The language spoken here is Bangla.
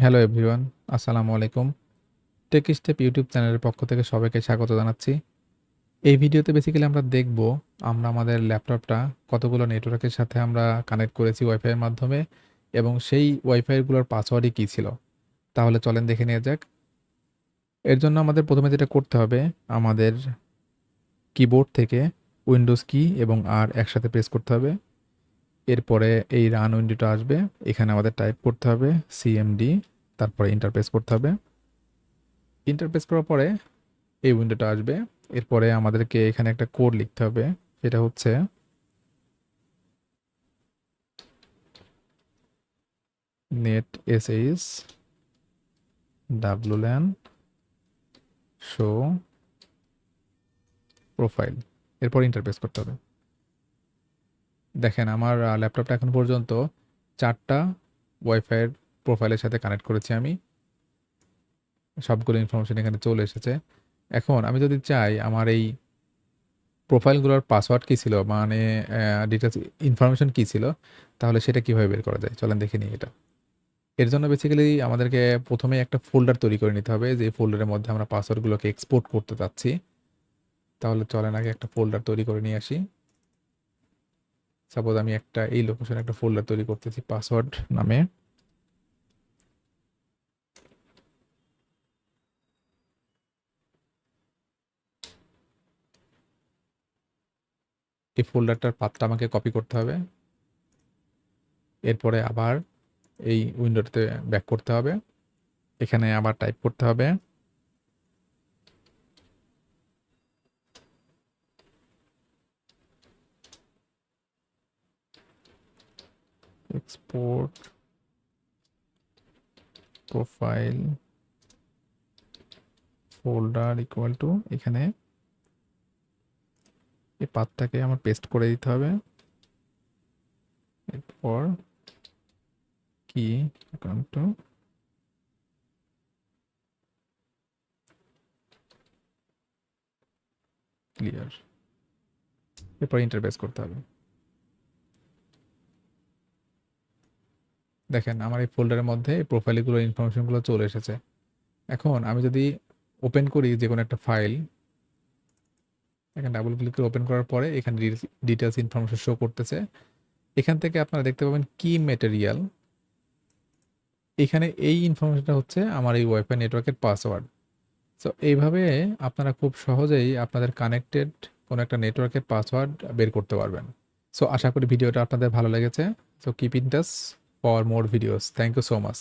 হ্যালো এভরিওয়ান, আসসালামু আলাইকুম। টেক স্টেপ ইউটিউব চ্যানেলের পক্ষ থেকে সবাইকে স্বাগত জানাচ্ছি। এই ভিডিওতে বেসিক্যালি আমরা দেখব আমরা আমাদের ল্যাপটপটা কতগুলো নেটওয়ার্কের সাথে আমরা কানেক্ট করেছি ওয়াইফাই এর মাধ্যমে এবং সেই ওয়াইফাই গুলোর পাসওয়ার্ডই কী ছিল। তাহলে চলেন দেখে নেওয়া যাক। এর জন্য আমাদের প্রথমে যেটা করতে হবে, আমাদের কিবোর্ড থেকে উইন্ডোজ কি এবং আর একসাথে প্রেস করতে হবে। এরপরে এই রান উইন্ডোটা আসবে, এখানে আমাদের টাইপ করতে হবে সিএমডি, তারপরে এন্টার প্রেস করতে হবে। এন্টার প্রেস করার পরে এই উইন্ডোটা আসবে। এরপরে আমাদেরকে এখানে একটা কোড লিখতে হবে, সেটা হচ্ছে নেট এসএইচ ডাব্লুল্যান শো প্রোফাইল। এরপর ইন্টারপ্রেস করতে হবে। দেখেন আমার ল্যাপটপটা এখন পর্যন্ত 4টা ওয়াইফাইয়ের প্রোফাইলের সাথে কানেক্ট করেছি আমি। সবগুলো ইনফরমেশন এখানে চলে এসেছে। এখন আমি যদি চাই আমার এই প্রোফাইলগুলোর পাসওয়ার্ড কী ছিল, মানে ডিটেলস ইনফরমেশন কী ছিল, তাহলে সেটা কীভাবে বের করা যায় চলেন দেখে নিই এটা। এর জন্য বেসিক্যালি আমাদেরকে প্রথমে একটা ফোল্ডার তৈরি করে নিতে হবে, যে ফোল্ডারের মধ্যে আমরা পাসওয়ার্ডগুলোকে এক্সপোর্ট করতে চাচ্ছি। তাহলে চলেন আগে একটা ফোল্ডার তৈরি করে নিয়ে আসি। সাপোজ আমি এই লোকেশনে একটা ফোল্ডার তৈরি করতেছি পাসওয়ার্ড নামে। এই ফোল্ডারটার পাথটা আমাকে কপি করতে হবে। এরপরে আবার এই উইন্ডোতে ব্যাক করতে হবে। এখানে আবার টাইপ করতে হবে export profile folder equal to, এখানে এই পাথটাকে আমার পেস্ট করে দিতে হবে। এরপর কি টু ক্লিয়ার। এরপর ইন্টারপ্রেস করতে হবে। দেখেন আমার এই ফোল্ডারের মধ্যে এই প্রোফাইলগুলোর ইনফরমেশনগুলো চলে এসেছে। এখন আমি যদি ওপেন করি যে কোনো একটা ফাইল, এখানে ডাবল ক্লিক করে ওপেন করার পরে এখানে ডিটেলস ইনফরমেশন শো করতেছে। এখান থেকে আপনারা দেখতে পাবেন কি ম্যাটেরিয়াল। এখানে এই ইনফরমেশনটা হচ্ছে আমার এই ওয়াইফাই নেটওয়ার্কের পাসওয়ার্ড। সো এইভাবে আপনারা খুব সহজেই আপনাদের কানেক্টেড কোনো একটা নেটওয়ার্কের পাসওয়ার্ড বের করতে পারবেন। সো আশা করি ভিডিওটা আপনাদের ভালো লেগেছে। So keep in touch for more videos. Thank you so much.